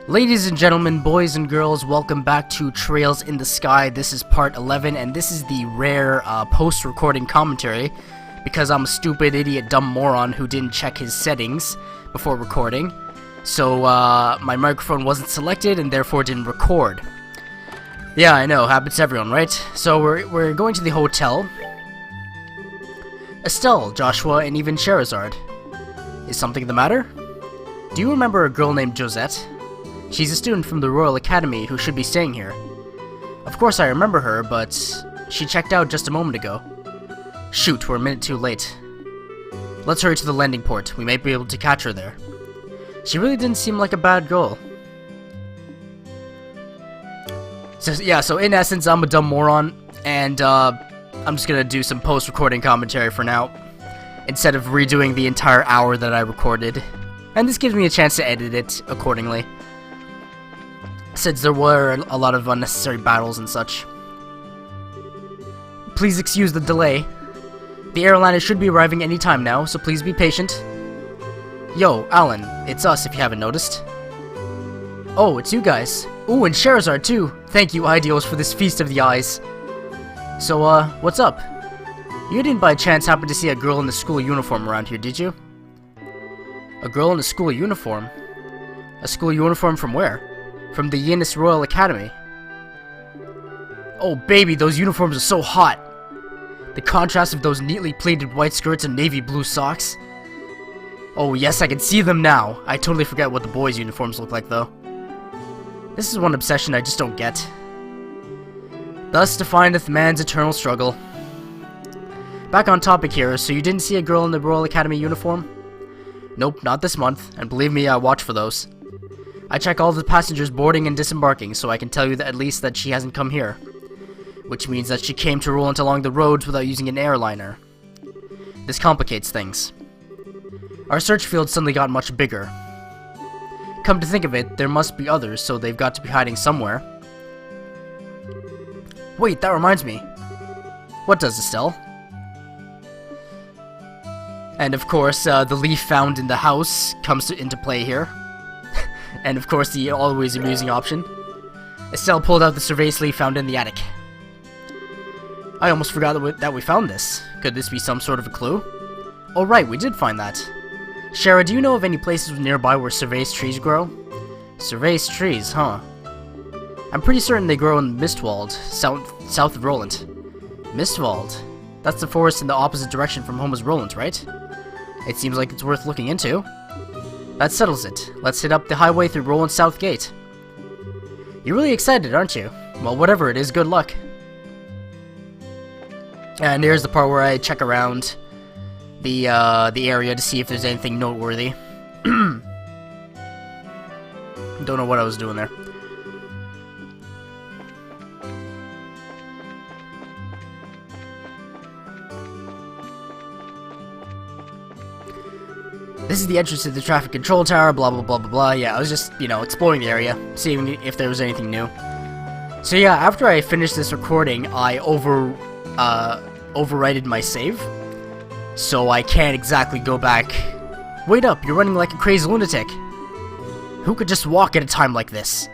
Ladies and gentlemen, boys and girls, welcome back to Trails in the Sky. This is part 11, and this is the rare post-recording commentary, because I'm a stupid, idiot, dumb moron who didn't check his settings before recording. So, my microphone wasn't selected, and therefore didn't record. Yeah, I know, happens to everyone, right? So, we're going to the hotel. Estelle, Joshua, and even Sherazard. Is something the matter? Do you remember a girl named Josette? She's a student from the Royal Academy who should be staying here. Of course I remember her, but she checked out just a moment ago. Shoot, we're a minute too late. Let's hurry to the landing port. We might be able to catch her there. She really didn't seem like a bad girl. So in essence, I'm a dumb moron, and I'm just gonna do some post-recording commentary for now, instead of redoing the entire hour that I recorded. And this gives me a chance to edit it accordingly, since there were a lot of unnecessary battles and such. Please excuse the delay. The airliner should be arriving any time now, so please be patient. Yo, Alan, it's us if you haven't noticed. Oh, it's you guys. Ooh, and Sherazard too. Thank you, Ideals, for this feast of the eyes. So, what's up? You didn't by chance happen to see a girl in the school uniform around here, did you? A girl in a school uniform? A school uniform from where? From the Yinis Royal Academy. Oh baby, those uniforms are so hot. The contrast of those neatly pleated white skirts and navy blue socks. Oh yes, I can see them now. I totally forget what the boys' uniforms look like though. This is one obsession I just don't get. Thus defineth man's eternal struggle. Back on topic here, so you didn't see a girl in the Royal Academy uniform? Nope, not this month, and believe me, I watch for those. I check all the passengers boarding and disembarking, so I can tell you that at least that she hasn't come here. Which means that she came to Roland along the roads without using an airliner. This complicates things. Our search field suddenly got much bigger. Come to think of it, there must be others, so they've got to be hiding somewhere. Wait, that reminds me. What does, Estelle? And of course, the leaf found in the house comes into play here. And of course, the always amusing option. Estelle pulled out the surveillance leaf found in the attic. I almost forgot that we found this. Could this be some sort of a clue? Oh right, we did find that. Shara, do you know of any places nearby where cervais trees grow? Cervais trees, huh? I'm pretty certain they grow in Mistwald, south of Roland. Mistwald? That's the forest in the opposite direction from home as Roland, right? It seems like it's worth looking into. That settles it. Let's hit up the highway through Roland's South Gate. You're really excited, aren't you? Well, whatever it is, good luck. And here's the part where I check around the area to see if there's anything noteworthy. Don't know what I was doing there. This is the entrance to the traffic control tower, blah blah blah blah blah. Yeah, I was just, exploring the area, seeing if there was anything new. So yeah, after I finished this recording, I overwrited my save. So I can't exactly go back. Wait up, you're running like a crazy lunatic. Who could just walk at a time like this?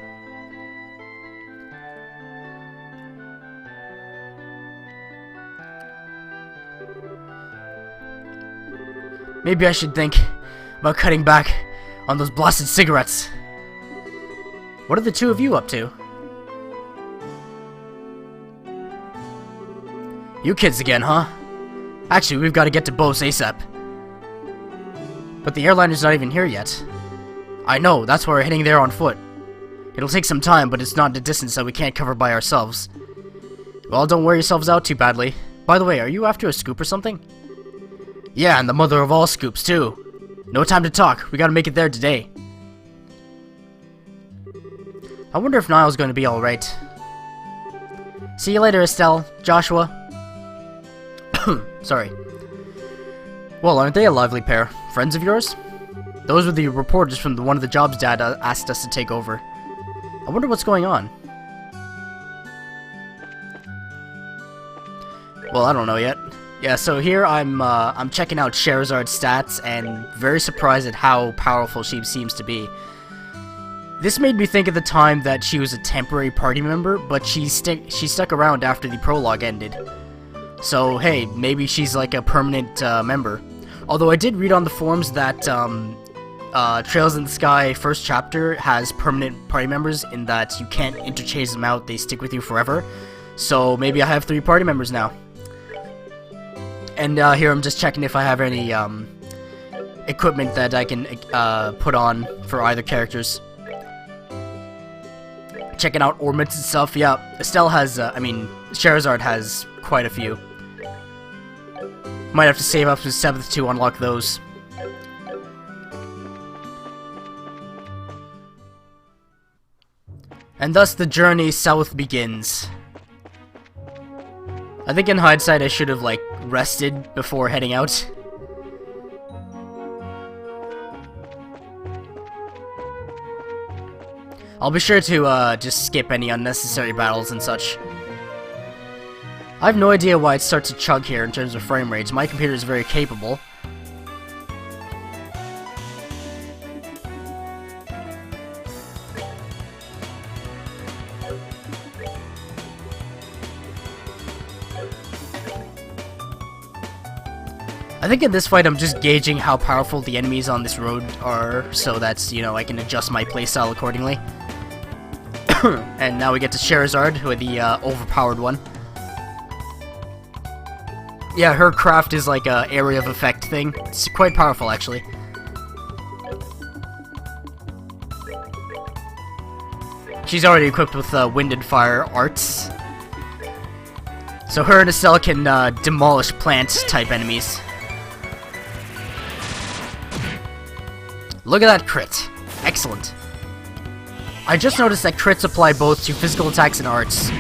Maybe I should think about cutting back on those blasted cigarettes. What are the two of you up to? You kids again, huh? Actually, we've got to get to Bose ASAP. But the airliner's not even here yet. I know, that's why we're heading there on foot. It'll take some time, but it's not a distance that we can't cover by ourselves. Well, don't wear yourselves out too badly. By the way, are you after a scoop or something? Yeah, and the mother of all scoops, too. No time to talk. We gotta make it there today. I wonder if Niall's going to be alright. See you later, Estelle. Joshua. Sorry. Well, aren't they a lively pair? Friends of yours? Those were the reporters from one of the jobs Dad asked us to take over. I wonder what's going on. Well, I don't know yet. Yeah, so here I'm checking out Sherazard's stats and very surprised at how powerful she seems to be. This made me think of the time that she was a temporary party member, but she stuck around after the prologue ended. So, hey, maybe she's like a permanent member. Although I did read on the forums that Trails in the Sky first chapter has permanent party members in that you can't interchange them out, they stick with you forever. So maybe I have 3 party members now. And here I'm just checking if I have any equipment that I can put on for either characters. Checking out ornaments and stuff. Yeah, Estelle has, Charizard has quite a few. Might have to save up to 7th to unlock those. And thus the journey south begins. I think in hindsight I should have, like, rested before heading out. I'll be sure to just skip any unnecessary battles and such. I have no idea why it starts to chug here in terms of frame rates. My computer is very capable. I think in this fight I'm just gauging how powerful the enemies on this road are, so that's, you know, I can adjust my playstyle accordingly. And now we get to Charizard, with the overpowered one. Yeah, her craft is like a area of effect thing. It's quite powerful, actually. She's already equipped with Wind and Fire arts. So her and Estelle can demolish plant-type enemies. Look at that crit. Excellent. I just noticed that crits apply both to physical attacks and arts.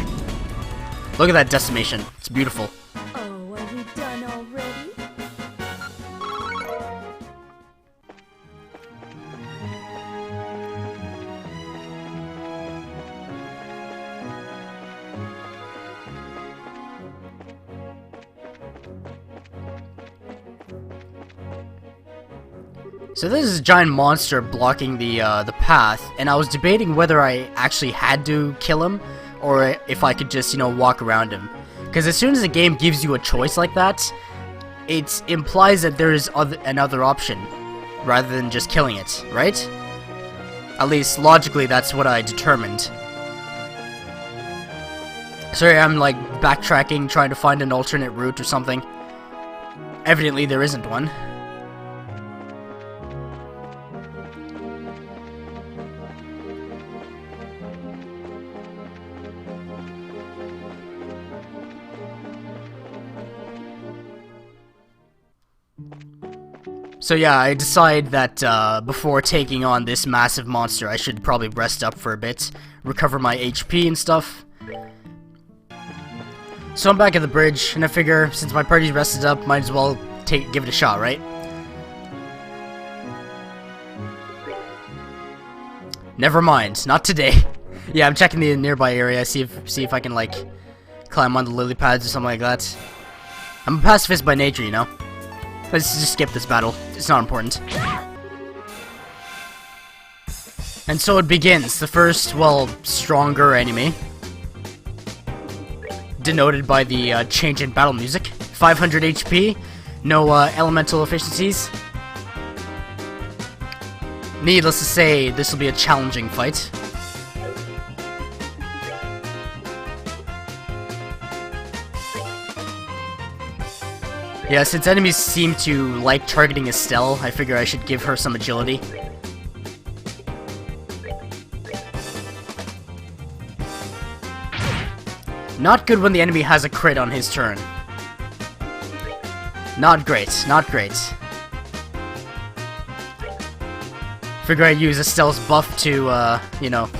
Look at that decimation. It's beautiful. Oh, are we done already? So this is a giant monster blocking the path, and I was debating whether I actually had to kill him, or if I could just, you know, walk around him. Because as soon as the game gives you a choice like that, it implies that there is another option, rather than just killing it, right? At least, logically, that's what I determined. Sorry, I'm, like, backtracking, trying to find an alternate route or something. Evidently, there isn't one. So yeah, I decide that before taking on this massive monster, I should probably rest up for a bit, recover my HP and stuff. So I'm back at the bridge, and I figure since my party's rested up, might as well give it a shot, right? Never mind, not today. Yeah, I'm checking the nearby area, see if I can, like, climb on the lily pads or something like that. I'm a pacifist by nature, you know. Let's just skip this battle. It's not important. And so it begins. The first, well, stronger enemy. Denoted by the change in battle music. 500 HP. No elemental efficiencies. Needless to say, this will be a challenging fight. Yeah, since enemies seem to like targeting Estelle, I figure I should give her some agility. Not good when the enemy has a crit on his turn. Not great, not great. Figure I use Estelle's buff to, you know.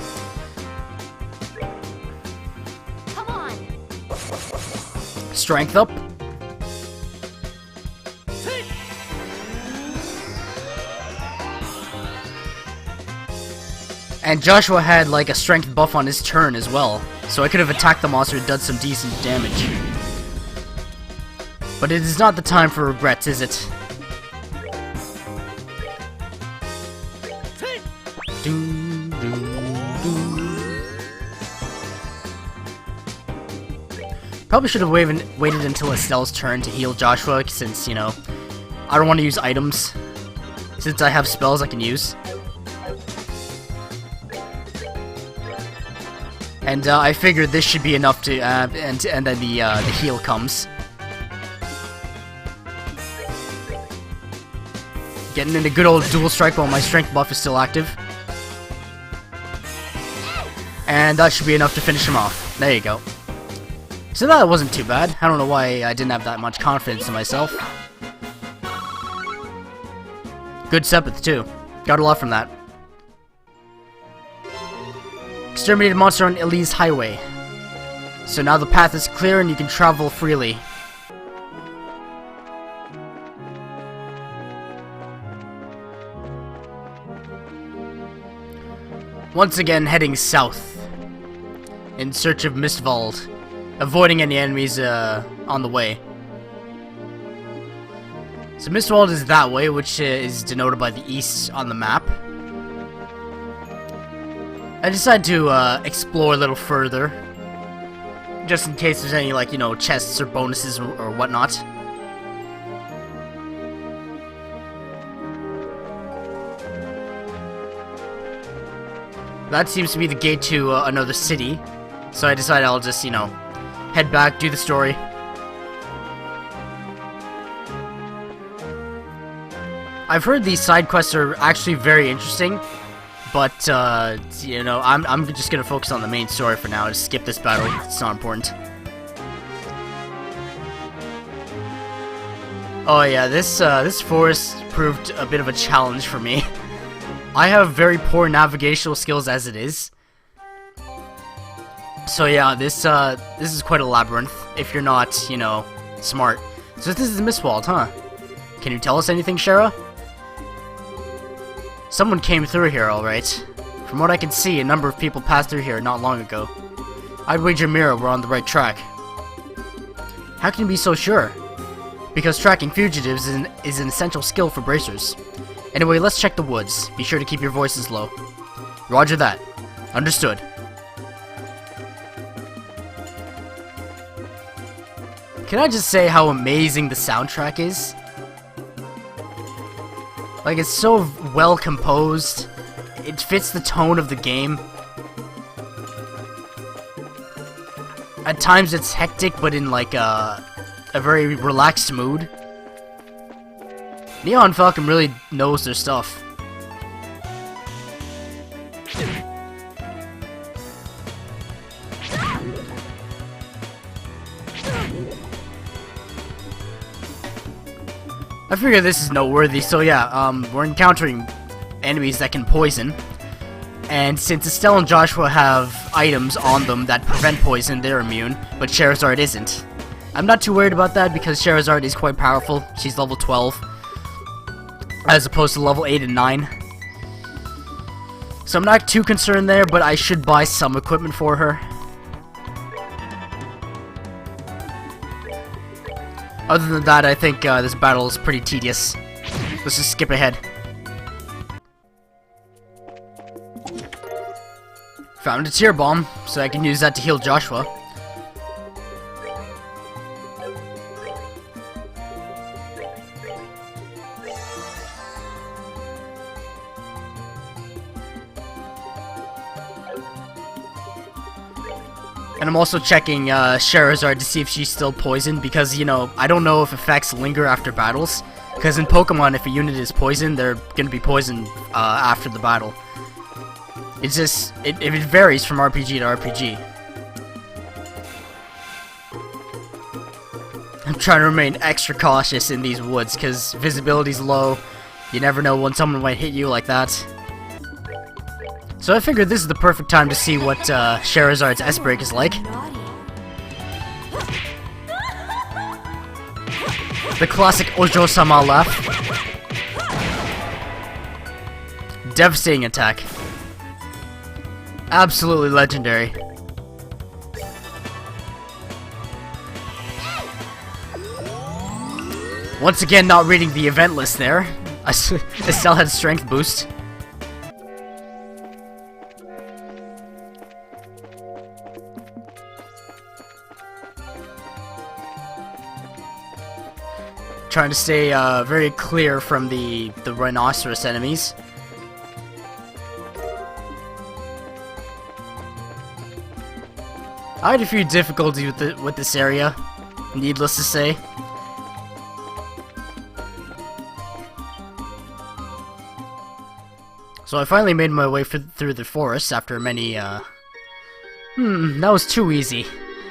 Come on. Strength up. And Joshua had, like, a strength buff on his turn as well, so I could have attacked the monster and done some decent damage. But it is not the time for regrets, is it? Doo, doo. Probably should have waited until Estelle's turn to heal Joshua, since, you know, I don't want to use items, since I have spells I can use. And I figured this should be enough to, and then the heal comes. Getting into good old dual strike while my strength buff is still active. And that should be enough to finish him off. There you go. So that wasn't too bad. I don't know why I didn't have that much confidence in myself. Good Sepith too. Got a lot from that. Exterminated monster on Elise Highway. So now the path is clear and you can travel freely. Once again heading south in search of Mistwald, avoiding any enemies on the way. So Mistwald is that way, which is denoted by the east on the map. I decided to explore a little further, just in case there's any, like, you know, chests or bonuses or whatnot. That seems to be the gate to another city, so I decided I'll just, you know, head back, do the story. I've heard these side quests are actually very interesting, but, you know, I'm just gonna focus on the main story for now. Just skip this battle, it's not important. Oh yeah, this forest proved a bit of a challenge for me. I have very poor navigational skills as it is. So yeah, this is quite a labyrinth if you're not, you know, smart. So this is Mistwald, huh? Can you tell us anything, Shara? Someone came through here, alright. From what I can see, a number of people passed through here not long ago. I'd wager Mira we're on the right track. How can you be so sure? Because tracking fugitives is an essential skill for bracers. Anyway, let's check the woods. Be sure to keep your voices low. Roger that. Understood. Can I just say how amazing the soundtrack is? Like, it's so well composed. It fits the tone of the game. At times it's hectic, but in like a very relaxed mood. Neon Falcon really knows their stuff. I figure this is noteworthy, so yeah, we're encountering enemies that can poison. And since Estelle and Joshua have items on them that prevent poison, they're immune, but Charizard isn't. I'm not too worried about that because Charizard is quite powerful. She's level 12, as opposed to level 8 and 9. So I'm not too concerned there, but I should buy some equipment for her. Other than that, I think this battle is pretty tedious. Let's just skip ahead. Found a tear bomb, so I can use that to heal Joshua. And I'm also checking Charizard to see if she's still poisoned, because, you know, I don't know if effects linger after battles. Because in Pokemon, if a unit is poisoned, they're gonna be poisoned after the battle. It's just, it varies from RPG to RPG. I'm trying to remain extra cautious in these woods, because visibility's low. You never know when someone might hit you like that. So I figured this is the perfect time to see what Charizard's S-Break is like. The classic Ojo-sama laugh. Devastating attack. Absolutely legendary. Once again, not reading the event list there. I still had strength boost. trying to stay very clear from the rhinoceros enemies. I had a few difficulties with this area, needless to say. So I finally made my way through the forest after many, that was too easy.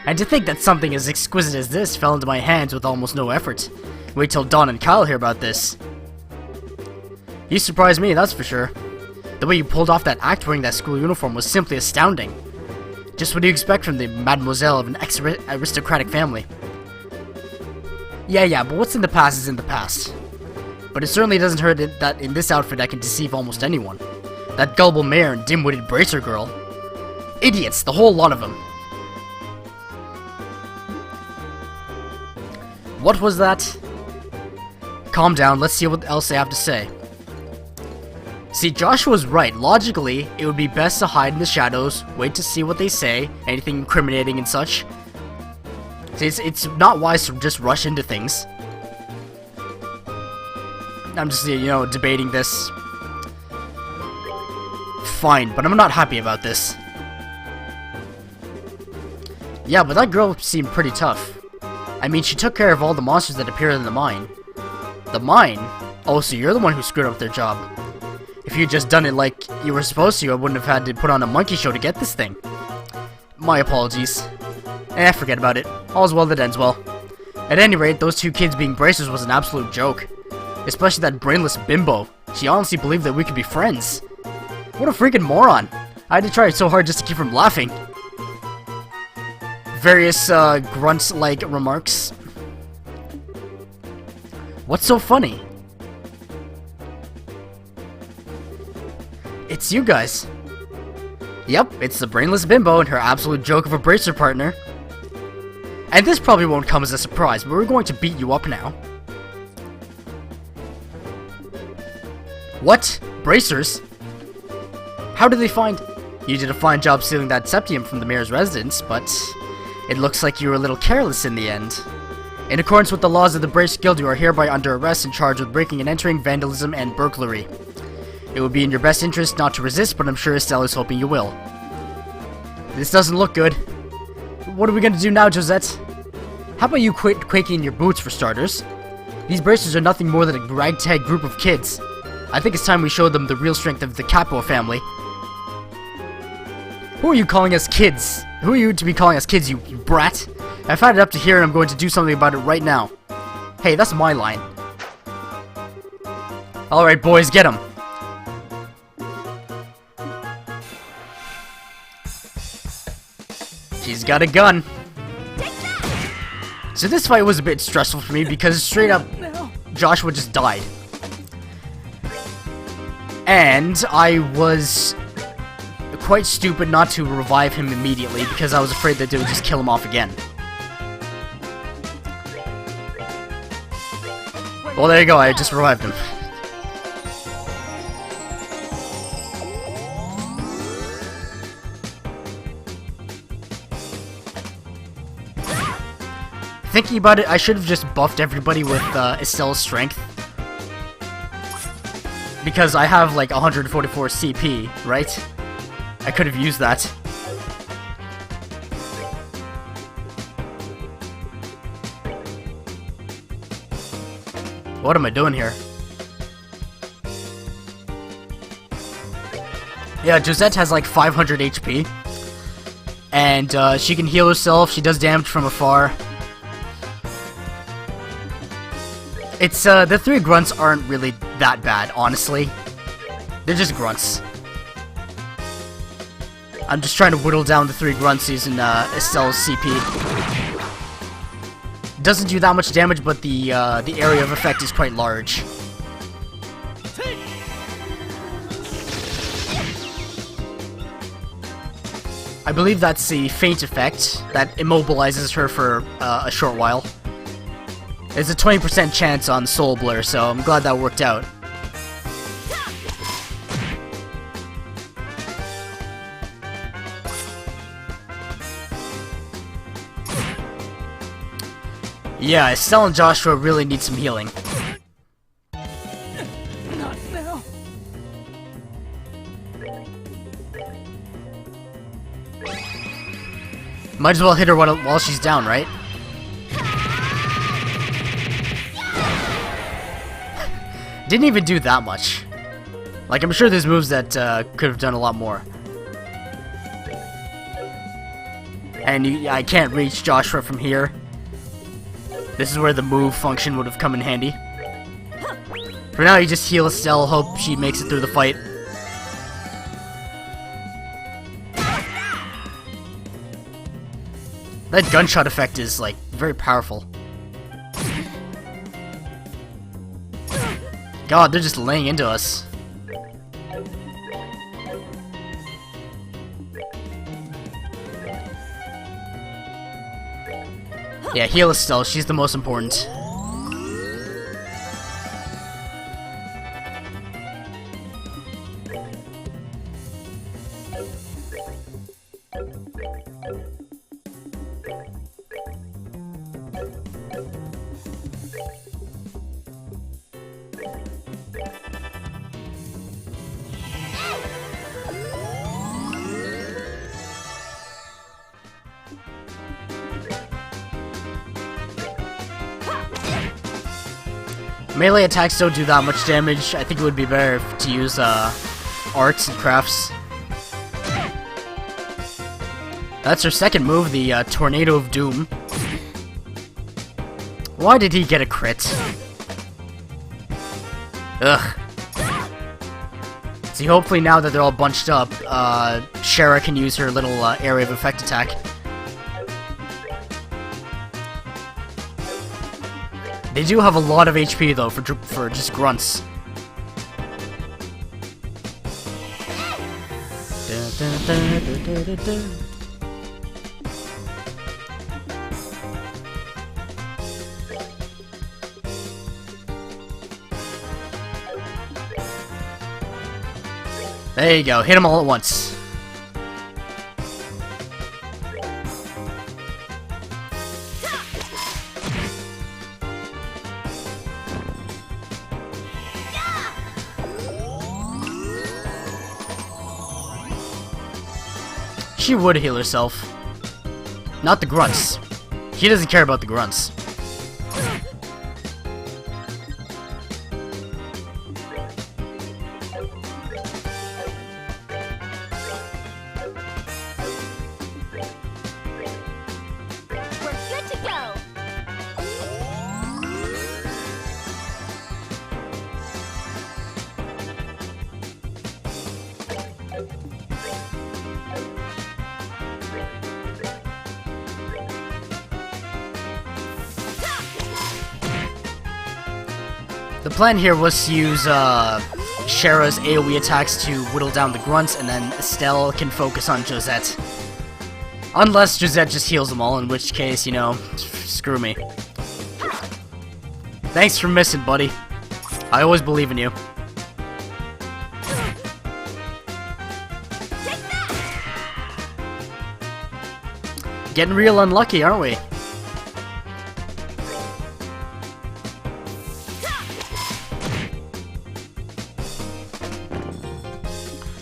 And to think that something as exquisite as this fell into my hands with almost no effort. Wait till Dawn and Kyle hear about this. You surprised me, that's for sure. The way you pulled off that act wearing that school uniform was simply astounding. Just what do you expect from the mademoiselle of an aristocratic family? Yeah, but what's in the past is in the past. But it certainly doesn't hurt that in this outfit I can deceive almost anyone. That gullible mayor and dim-witted bracer girl. Idiots, the whole lot of them. What was that? Calm down, let's see what else they have to say. See, Joshua's right. Logically, it would be best to hide in the shadows, wait to see what they say, anything incriminating and such. See, it's not wise to just rush into things. I'm just, debating this. Fine, but I'm not happy about this. Yeah, but that girl seemed pretty tough. I mean, she took care of all the monsters that appeared in the mine. The mine? Oh, so you're the one who screwed up their job. If you'd just done it like you were supposed to, I wouldn't have had to put on a monkey show to get this thing. My apologies. Forget about it. All's well that ends well. At any rate, those two kids being bracers was an absolute joke. Especially that brainless bimbo. She honestly believed that we could be friends. What a freaking moron. I had to try so hard just to keep from laughing. Various, grunts-like remarks. What's so funny? It's you guys. Yep, it's the brainless bimbo and her absolute joke of a bracer partner. And this probably won't come as a surprise, but we're going to beat you up now. What? Bracers? How did they find... You did a fine job stealing that septium from the mayor's residence, but... It looks like you were a little careless in the end. In accordance with the laws of the Brace Guild, you are hereby under arrest and charged with breaking and entering, vandalism, and burglary. It would be in your best interest not to resist, but I'm sure Estelle is hoping you will. This doesn't look good. What are we gonna do now, Josette? How about you quit quaking in your boots, for starters? These bracers are nothing more than a ragtag group of kids. I think it's time we showed them the real strength of the Capo family. Who are you calling us kids? Who are you to be calling us kids, you brat? I've had it up to here and I'm going to do something about it right now. Hey, that's my line. Alright, boys, get him. She's got a gun. So this fight was a bit stressful for me because straight up, Joshua just died. And I was quite stupid not to revive him immediately because I was afraid that they would just kill him off again. Well, there you go, I just revived him. Thinking about it, I should have just buffed everybody with Estelle's strength. Because I have like 144 CP, right? I could have used that. What am I doing here? Yeah, Josette has like 500 HP. And she can heal herself, she does damage from afar. It's, the three grunts aren't really that bad, honestly. They're just grunts. I'm just trying to whittle down the three grunts using, Estelle's CP. Doesn't do that much damage, but the area of effect is quite large. I believe that's the feint effect that immobilizes her for, a short while. There's a 20% chance on Soul Blur, so I'm glad that worked out. Yeah, Estelle and Joshua really need some healing. Not now. Might as well hit her while she's down, right? Didn't even do that much. Like, I'm sure there's moves that could have done a lot more. And I can't reach Joshua from here. This is where the move function would have come in handy. For now, you just heal Estelle, hope she makes it through the fight. That gunshot effect is, like, very powerful. God, they're just laying into us. Yeah, heal Estelle, she's the most important. Melee attacks don't do that much damage. I think it would be better to use arts and crafts. That's her second move, the Tornado of Doom. Why did he get a crit? Ugh. See, hopefully now that they're all bunched up, Shara can use her little area of effect attack. They do have a lot of HP though for just grunts. There you go, hit them all at once. She would heal herself. Not the grunts. He doesn't care about the grunts. We're good to go. The plan here was to use Shara's AoE attacks to whittle down the grunts, and then Estelle can focus on Josette. Unless Josette just heals them all, in which case, you know, screw me. Thanks for missing, buddy. I always believe in you. Getting real unlucky, aren't we?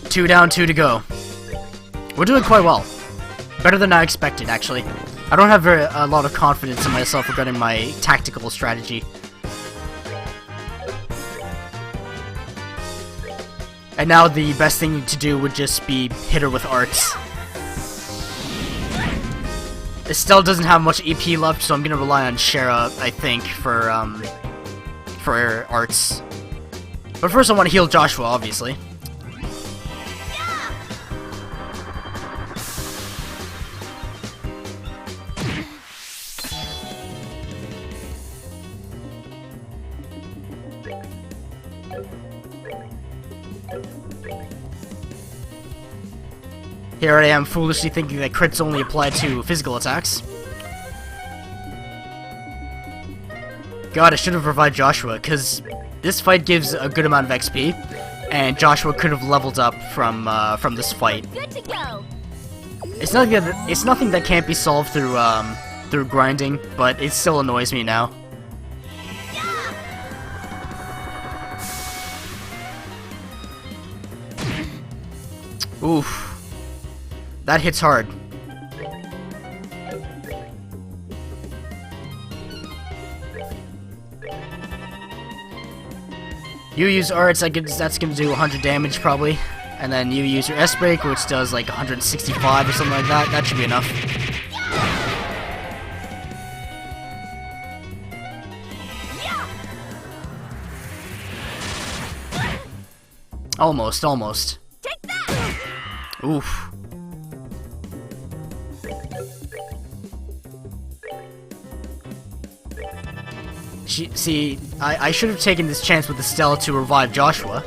Two down, two to go. We're doing quite well. Better than I expected, actually. I don't have a lot of confidence in myself regarding my tactical strategy. And now the best thing to do would just be hit her with arts. Estelle doesn't have much EP left, so I'm gonna rely on Shara, I think, for arts. But first I want to heal Joshua, obviously. Here I am foolishly thinking that crits only apply to physical attacks. God, I should have revived Joshua, because this fight gives a good amount of XP, and Joshua could have leveled up from this fight. Good to go. It's nothing that can't be solved through through grinding, but it still annoys me now. Oof. That hits hard. You use arts, that's gonna do 100 damage probably. And then you use your S-Break, which does like 165 or something like that. That should be enough. Almost, almost. Take that! Oof. See, I should have taken this chance with Estelle to revive Joshua.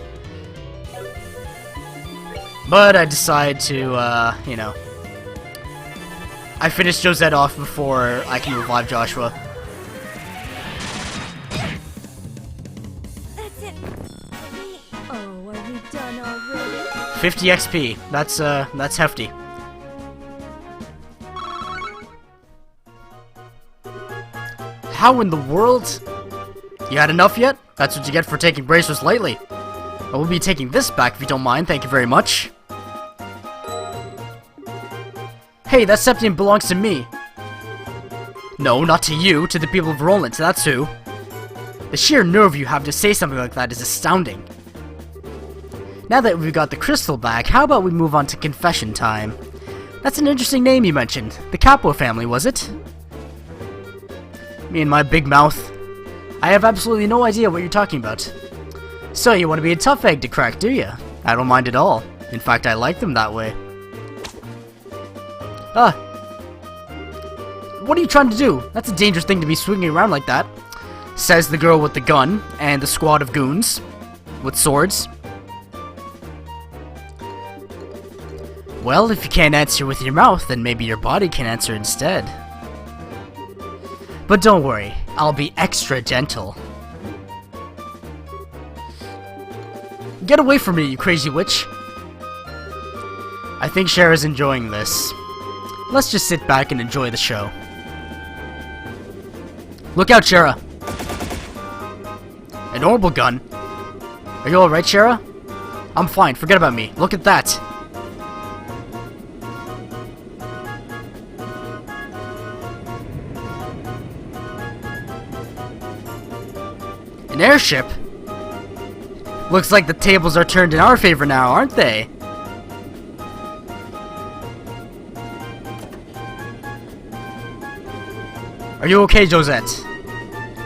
But I decided to, you know. I finished Josette off before I can revive Joshua. That's it. Oh, are we done already? 50 XP. That's hefty. How in the world? You had enough yet? That's what you get for taking bracers lightly. I will be taking this back if you don't mind, thank you very much. Hey, that septium belongs to me. No, not to you, to the people of Roland, that's who. The sheer nerve you have to say something like that is astounding. Now that we've got the crystal back, how about we move on to confession time? That's an interesting name you mentioned. The Capo family, was it? Me and my big mouth. I have absolutely no idea what you're talking about. So you want to be a tough egg to crack, do you? I don't mind at all. In fact, I like them that way. What are you trying to do? That's a dangerous thing to be swinging around like that. Says the girl with the gun and the squad of goons with swords. Well, if you can't answer with your mouth, then maybe your body can answer instead. But don't worry, I'll be extra gentle. Get away from me, you crazy witch! I think Shara's enjoying this. Let's just sit back and enjoy the show. Look out, Shara! An orbital gun? Are you alright, Shara? I'm fine, forget about me. Look at that! An airship? Looks like the tables are turned in our favor now, aren't they? Are you okay, Josette?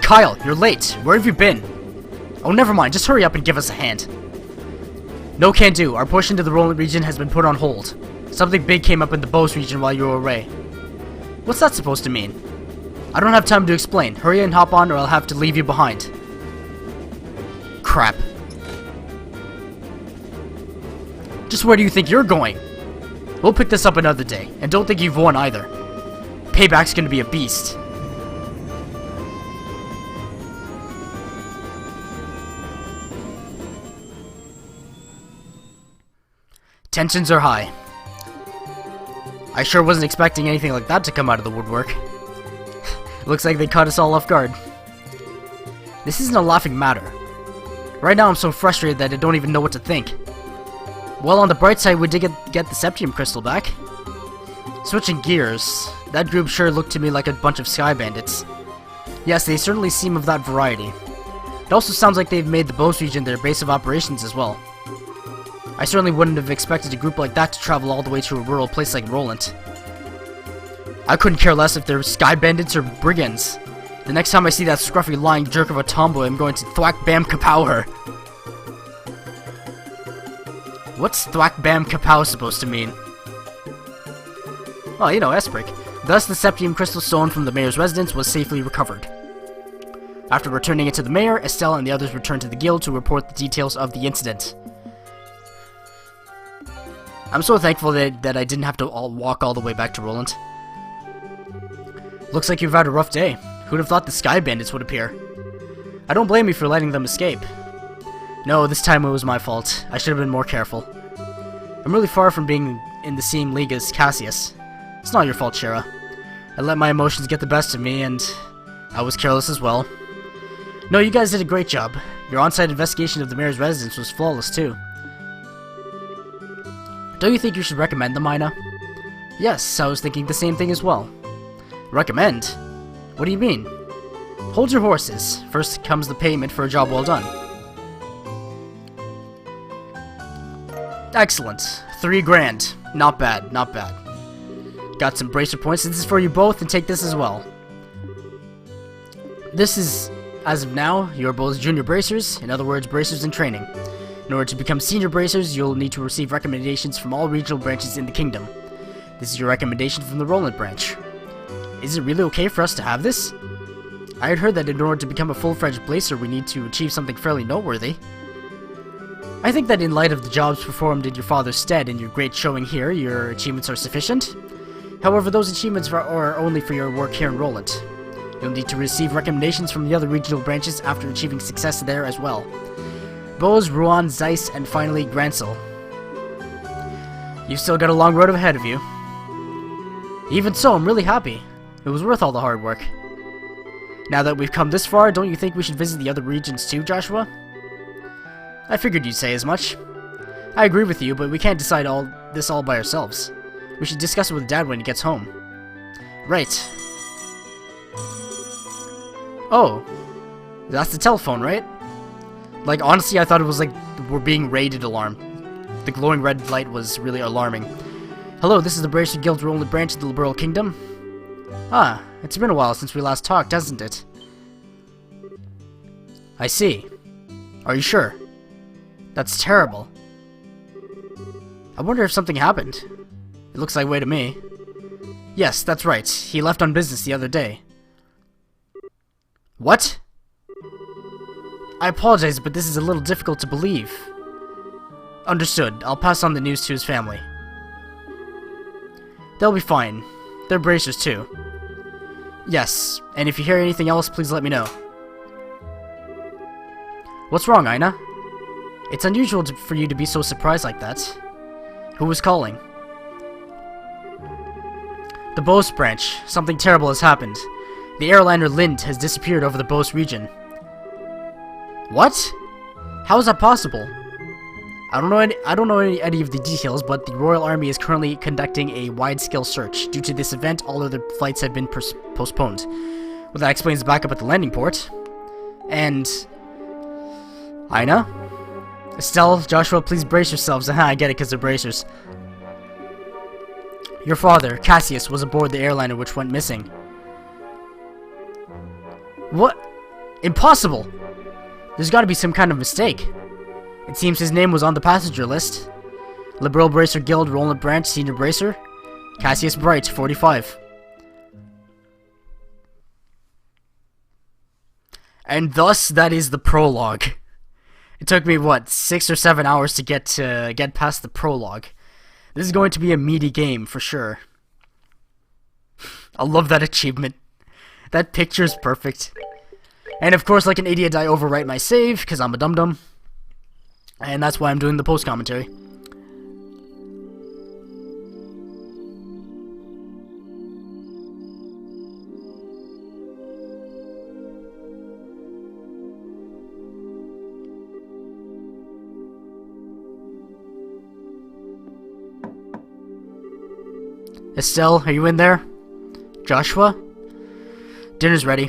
Kyle, you're late. Where have you been? Oh, never mind. Just hurry up and give us a hand. No can do. Our push into the Roland region has been put on hold. Something big came up in the Bose region while you were away. What's that supposed to mean? I don't have time to explain. Hurry and hop on or I'll have to leave you behind. Crap. Just where do you think you're going? We'll pick this up another day, and don't think you've won either. Payback's gonna be a beast. Tensions are high. I sure wasn't expecting anything like that to come out of the woodwork. Looks like they caught us all off guard. This isn't a laughing matter. Right now I'm so frustrated that I don't even know what to think. Well, on the bright side, we did get the septium crystal back. Switching gears, that group sure looked to me like a bunch of sky bandits. Yes, they certainly seem of that variety. It also sounds like they've made the Bose region their base of operations as well. I certainly wouldn't have expected a group like that to travel all the way to a rural place like Roland. I couldn't care less if they're sky bandits or brigands. The next time I see that scruffy lying jerk of a tomboy, I'm going to thwack bam kapow her. What's thwack bam kapow supposed to mean? Well, you know, S-Break. Thus, the septium crystal stone from the mayor's residence was safely recovered. After returning it to the mayor, Estelle and the others returned to the guild to report the details of the incident. I'm so thankful that I didn't have to walk all the way back to Roland. Looks like you've had a rough day. Who'd have thought the sky bandits would appear? I don't blame you for letting them escape. No, this time it was my fault. I should have been more careful. I'm really far from being in the same league as Cassius. It's not your fault, Shara. I let my emotions get the best of me, and I was careless as well. No, you guys did a great job. Your on-site investigation of the mayor's residence was flawless, too. Don't you think you should recommend them, Ina? Yes, I was thinking the same thing as well. Recommend? What do you mean? Hold your horses. First comes the payment for a job well done. Excellent. 3 grand. Not bad, not bad. Got some bracer points. This is for you both, and take this as well. This is, as of now, you are both junior bracers, in other words, bracers in training. In order to become senior bracers, you'll need to receive recommendations from all regional branches in the kingdom. This is your recommendation from the Roland branch. Is it really okay for us to have this? I had heard that in order to become a full-fledged bracer, we need to achieve something fairly noteworthy. I think that in light of the jobs performed in your father's stead and your great showing here, your achievements are sufficient. However, those achievements are only for your work here in Roland. You'll need to receive recommendations from the other regional branches after achieving success there as well. Bose, Rouen, Zeiss, and finally Gransel. You've still got a long road ahead of you. Even so, I'm really happy. It was worth all the hard work. Now that we've come this far, don't you think we should visit the other regions too, Joshua? I figured you'd say as much. I agree with you, but we can't decide all this by ourselves. We should discuss it with Dad when he gets home. Right. Oh. That's the telephone, right? Like, honestly, I thought it was like we're being raided alarm. The glowing red light was really alarming. Hello, this is the Bracer Guild Roland branch of the Liberal Kingdom. Ah, it's been a while since we last talked, hasn't it? I see. Are you sure? That's terrible. I wonder if something happened. It looks that way to me. Yes, that's right. He left on business the other day. What? I apologize, but this is a little difficult to believe. Understood. I'll pass on the news to his family. They'll be fine. They're bracers too. Yes, and if you hear anything else, please let me know. What's wrong, Ina? It's unusual for you to be so surprised like that. Who was calling? The Bose branch. Something terrible has happened. The airliner Lind has disappeared over the Bose region. What? How is that possible? I don't know any of the details, but the Royal Army is currently conducting a wide-scale search. Due to this event, all other flights have been postponed. Well, that explains the backup at the landing port. And... Ina? Estelle, Joshua, please brace yourselves. Aha, I get it, because they're bracers. Your father, Cassius, was aboard the airliner which went missing. What? Impossible! There's gotta be some kind of mistake. It seems his name was on the passenger list. Liberal Bracer Guild, Roland Branch, Senior Bracer. Cassius Bright, 45. And thus, that is the prologue. It took me, what, 6 or 7 hours to get past the prologue. This is going to be a meaty game, for sure. I love that achievement. That picture is perfect. And of course, like an idiot, I overwrite my save, because I'm a dum-dum. And that's why I'm doing the post-commentary. Estelle, are you in there? Joshua? Dinner's ready.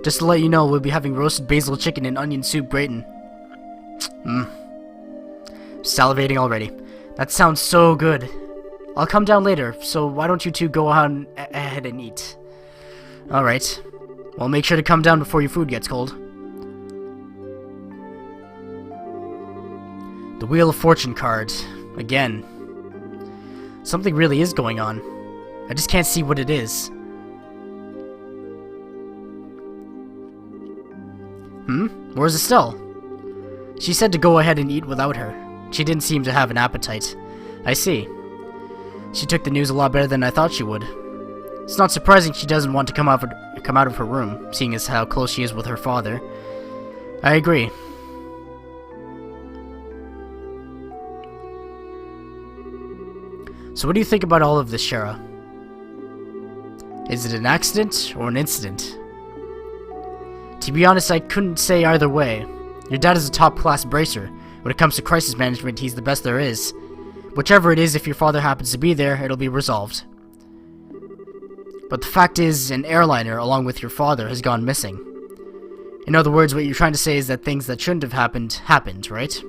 Just to let you know, we'll be having roasted basil chicken and onion soup gratin. Salivating already. That sounds so good. I'll come down later, so why don't you two go on ahead and eat? Alright. Well, make sure to come down before your food gets cold. The Wheel of Fortune card. Again. Something really is going on. I just can't see what it is. Where's Estelle? She said to go ahead and eat without her. She didn't seem to have an appetite. I see. She took the news a lot better than I thought she would. It's not surprising she doesn't want to come out of her room, seeing as how close she is with her father. I agree. So what do you think about all of this, Shara? Is it an accident or an incident? To be honest, I couldn't say either way. Your dad is a top-class bracer. When it comes to crisis management, he's the best there is. Whichever it is, if your father happens to be there, it'll be resolved. But the fact is, an airliner, along with your father, has gone missing. In other words, what you're trying to say is that things that shouldn't have happened, happened, right?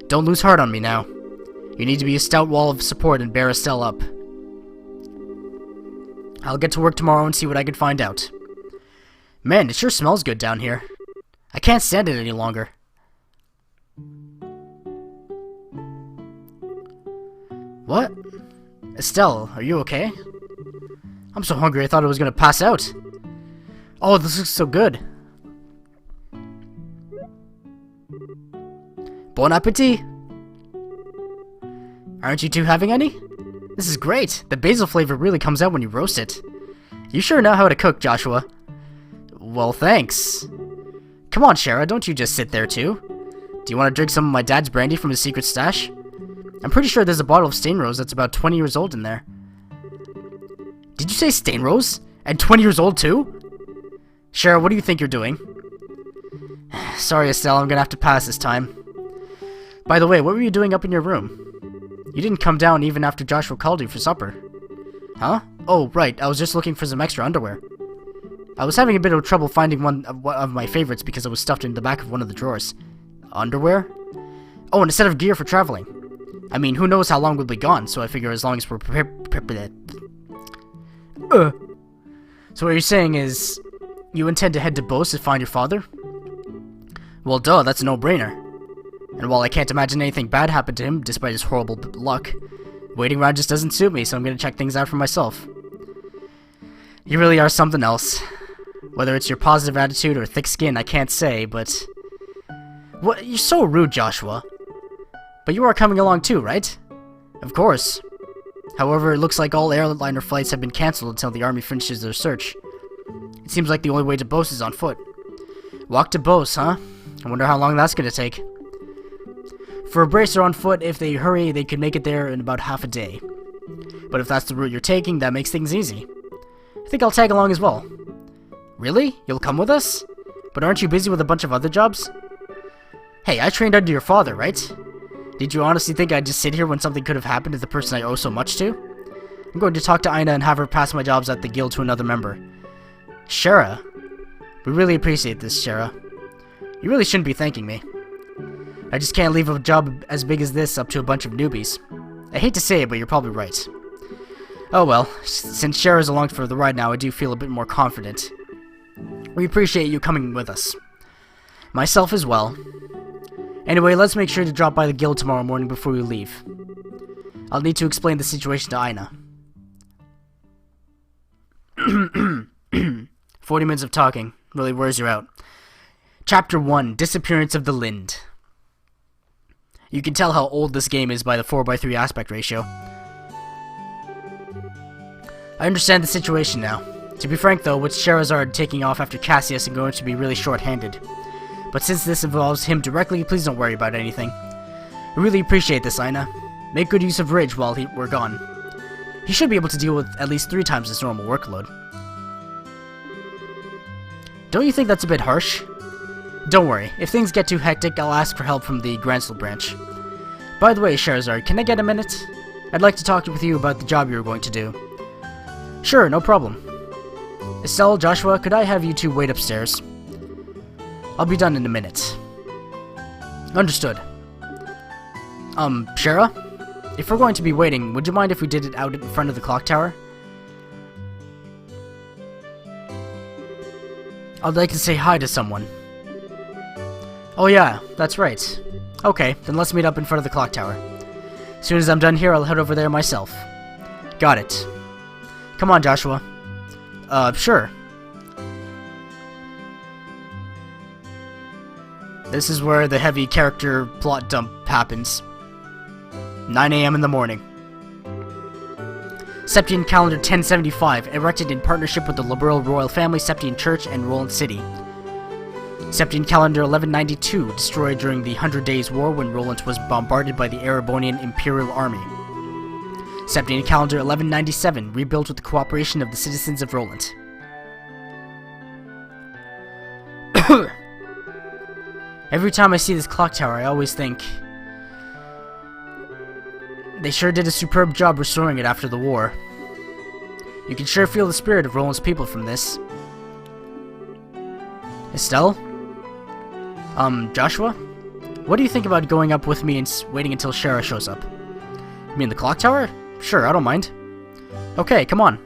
Don't lose heart on me now. You need to be a stout wall of support and bear Estelle up. I'll get to work tomorrow and see what I can find out. Man, it sure smells good down here. I can't stand it any longer. What? Estelle, are you okay? I'm so hungry I thought I was gonna pass out. Oh, this looks so good. Bon appetit! Aren't you two having any? This is great. The basil flavor really comes out when you roast it. You sure know how to cook, Joshua. Well, thanks. Come on, Shara, don't you just sit there too. Do you want to drink some of my dad's brandy from his secret stash? I'm pretty sure there's a bottle of Stain Rose that's about 20 years old in there. Did you say Stain Rose? And 20 years old too? Shara, what do you think you're doing? Sorry, Estelle, I'm gonna have to pass this time. By the way, what were you doing up in your room? You didn't come down even after Joshua called you for supper. Huh? Oh, right, I was just looking for some extra underwear. I was having a bit of trouble finding one of my favorites because it was stuffed in the back of one of the drawers. Underwear? Oh, and a set of gear for traveling. I mean, who knows how long we'll be gone, so I figure as long as we're prepared... So what you're saying is, you intend to head to Bose to find your father? Well, duh, that's a no-brainer. And while I can't imagine anything bad happened to him, despite his horrible luck, waiting around just doesn't suit me, so I'm gonna check things out for myself. You really are something else. Whether it's your positive attitude or thick skin, I can't say, but... What? You're so rude, Joshua. But you are coming along too, right? Of course. However, it looks like all airliner flights have been cancelled until the army finishes their search. It seems like the only way to Bose is on foot. Walk to Bose, huh? I wonder how long that's gonna take. For a bracer on foot, if they hurry, they could make it there in about half a day. But if that's the route you're taking, that makes things easy. I think I'll tag along as well. Really? You'll come with us? But aren't you busy with a bunch of other jobs? Hey, I trained under your father, right? Did you honestly think I'd just sit here when something could have happened to the person I owe so much to? I'm going to talk to Ina and have her pass my jobs at the guild to another member. Shara. We really appreciate this, Shara. You really shouldn't be thanking me. I just can't leave a job as big as this up to a bunch of newbies. I hate to say it, but you're probably right. Oh well, since Shara's along for the ride now, I do feel a bit more confident. We appreciate you coming with us. Myself as well. Anyway, let's make sure to drop by the guild tomorrow morning before we leave. I'll need to explain the situation to Ina. 40 minutes of talking. Really wears you out. Chapter 1, Disappearance of the Lind. You can tell how old this game is by the 4:3 aspect ratio. I understand the situation now. To be frank though, with Sherazard taking off after Cassius, I'm going to be really short-handed. But since this involves him directly, please don't worry about anything. I really appreciate this, Ina. Make good use of Ridge while we're gone. He should be able to deal with at least 3 times his normal workload. Don't you think that's a bit harsh? Don't worry, if things get too hectic, I'll ask for help from the Gransel branch. By the way, Sherazard, can I get a minute? I'd like to talk with you about the job you're going to do. Sure, no problem. Estelle, Joshua, could I have you two wait upstairs? I'll be done in a minute. Understood. Shara? If we're going to be waiting, would you mind if we did it out in front of the clock tower? I'd like to say hi to someone. Oh yeah, that's right. Okay, then let's meet up in front of the clock tower. As soon as I'm done here, I'll head over there myself. Got it. Come on, Joshua. Sure. This is where the heavy character plot dump happens. 9 AM in the morning. Septian Calendar 1075, erected in partnership with the liberal royal family, Septian Church, and Roland City. Septian Calendar 1192, destroyed during the 100 Days' War when Roland was bombarded by the Erebonian Imperial Army. Accepting calendar 1197, rebuilt with the cooperation of the citizens of Roland. Every time I see this clock tower, I always think they sure did a superb job restoring it after the war. You can sure feel the spirit of Roland's people from this. Estelle? Joshua? What do you think about going up with me and waiting until Shara shows up? You mean the clock tower? Sure, I don't mind. Okay, come on.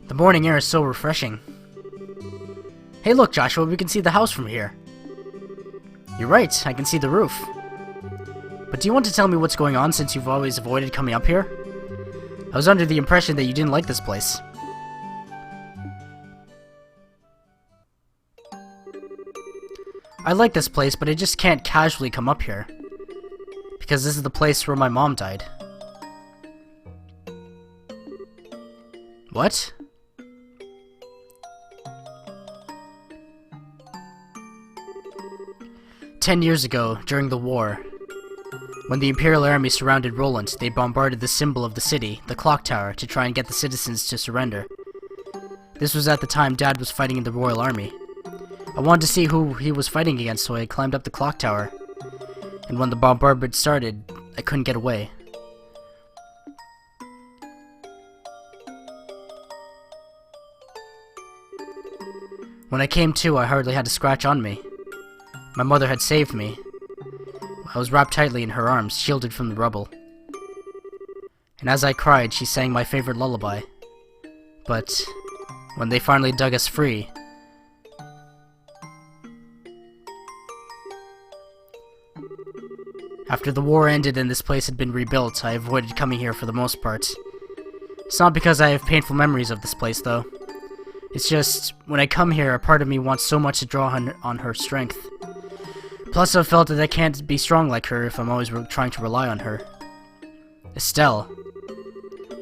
The morning air is so refreshing. Hey look, Joshua, we can see the house from here. You're right, I can see the roof. But do you want to tell me what's going on since you've always avoided coming up here? I was under the impression that you didn't like this place. I like this place, but I just can't casually come up here. Because this is the place where my mom died. What? "10 years ago, during the war, when the Imperial Army surrounded Roland, they bombarded the symbol of the city, the clock tower, to try and get the citizens to surrender. This was at the time Dad was fighting in the Royal Army. I wanted to see who he was fighting against, so I climbed up the clock tower. And when the bombardment started, I couldn't get away. When I came to, I hardly had a scratch on me. My mother had saved me. I was wrapped tightly in her arms, shielded from the rubble. And as I cried, she sang my favorite lullaby. But when they finally dug us free, after the war ended and this place had been rebuilt, I avoided coming here for the most part. It's not because I have painful memories of this place, though. It's just, when I come here, a part of me wants so much to draw on her strength. Plus, I've felt that I can't be strong like her if I'm always trying to rely on her. Estelle.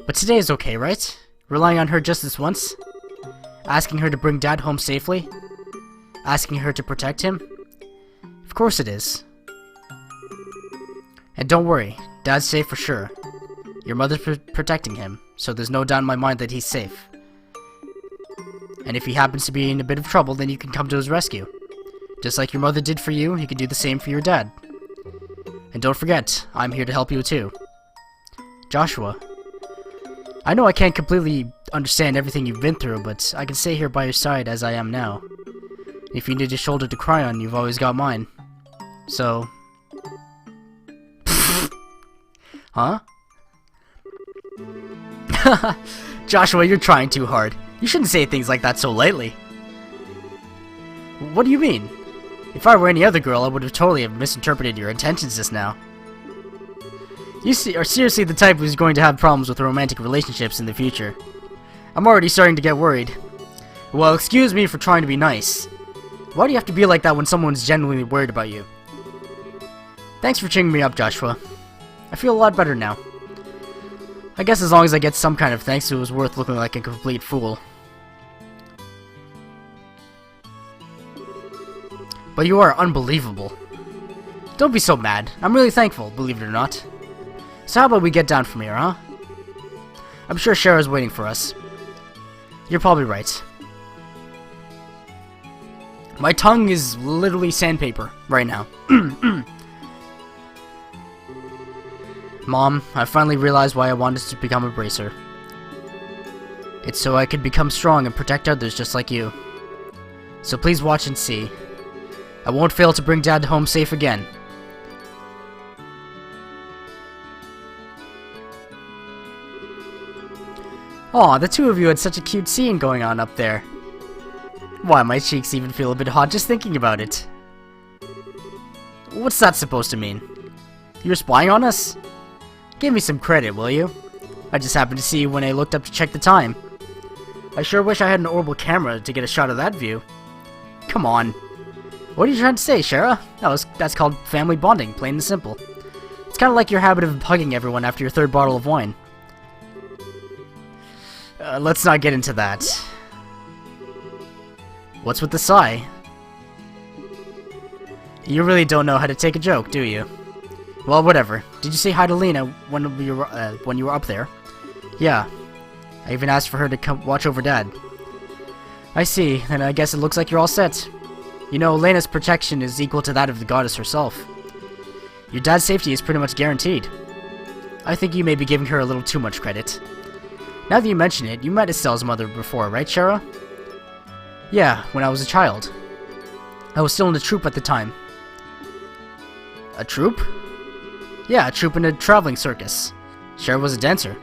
But today is okay, right? Relying on her just this once? Asking her to bring Dad home safely? Asking her to protect him? Of course it is. And don't worry, Dad's safe for sure. Your mother's protecting him, so there's no doubt in my mind that he's safe. And if he happens to be in a bit of trouble, then you can come to his rescue. Just like your mother did for you, he can do the same for your dad. And don't forget, I'm here to help you too. Joshua. I know I can't completely understand everything you've been through, but I can stay here by your side as I am now. If you need a shoulder to cry on, you've always got mine. So... Huh? Joshua, you're trying too hard. You shouldn't say things like that so lightly. What do you mean? If I were any other girl, I would have totally misinterpreted your intentions just now. You are seriously the type who's going to have problems with romantic relationships in the future. I'm already starting to get worried. Well, excuse me for trying to be nice. Why do you have to be like that when someone's genuinely worried about you? Thanks for cheering me up, Joshua. I feel a lot better now. I guess as long as I get some kind of thanks, it was worth looking like a complete fool. But you are unbelievable. Don't be so mad. I'm really thankful, believe it or not. So how about we get down from here, huh? I'm sure Shara's waiting for us. You're probably right. My tongue is literally sandpaper right now. Mom, I finally realized why I wanted to become a bracer. It's so I could become strong and protect others just like you. So please watch and see. I won't fail to bring Dad home safe again. Aw, the two of you had such a cute scene going on up there. Why, my cheeks even feel a bit hot just thinking about it. What's that supposed to mean? You were spying on us? Give me some credit, will you? I just happened to see you when I looked up to check the time. I sure wish I had an orbital camera to get a shot of that view. Come on. What are you trying to say, Shara? That's called family bonding, plain and simple. It's kind of like your habit of hugging everyone after your third bottle of wine. Let's not get into that. What's with the sigh? You really don't know how to take a joke, do you? Well, whatever. Did you say hi to Lena when you were up there? Yeah. I even asked for her to come watch over Dad. I see. Then I guess it looks like you're all set. You know, Lena's protection is equal to that of the goddess herself. Your dad's safety is pretty much guaranteed. I think you may be giving her a little too much credit. Now that you mention it, you met Estelle's mother before, right, Shara? Yeah, when I was a child. I was still in the troupe at the time. A troupe? Yeah, a troupe in a traveling circus. Shara was a dancer.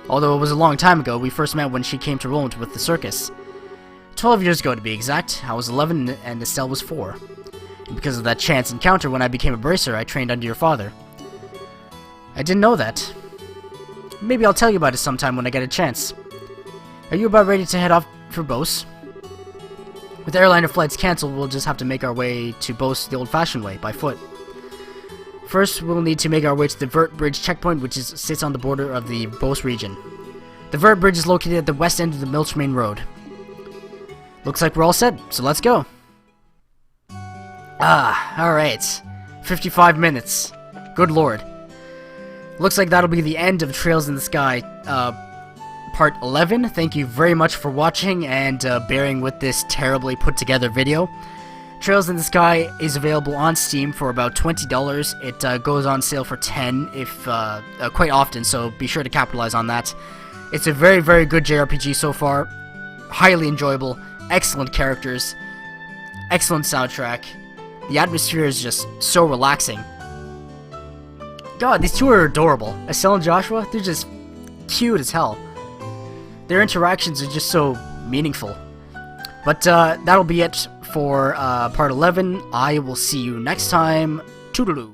Although it was a long time ago, we first met when she came to Roland with the circus. 12 years ago to be exact. I was 11 and Estelle was 4. And because of that chance encounter when I became a bracer, I trained under your father. I didn't know that. Maybe I'll tell you about it sometime when I get a chance. Are you about ready to head off for Beauce? With airliner flights cancelled, we'll just have to make our way to Beauce the old-fashioned way, by foot. First, we'll need to make our way to the Vert Bridge checkpoint, which sits on the border of the Beauce region. The Vert Bridge is located at the west end of the Milch Main Road. Looks like we're all set, so let's go. Alright. 55 minutes. Good lord. Looks like that'll be the end of Trails in the Sky, part 11. Thank you very much for watching and bearing with this terribly put together video. Trails in the Sky is available on Steam for about $20. It goes on sale for $10 if quite often, so be sure to capitalize on that. It's a very, very good JRPG so far. Highly enjoyable, excellent characters, excellent soundtrack. The atmosphere is just so relaxing. God, these two are adorable. Estelle and Joshua, they're just cute as hell. Their interactions are just so meaningful. But that'll be it for part 11. I will see you next time. Toodaloo.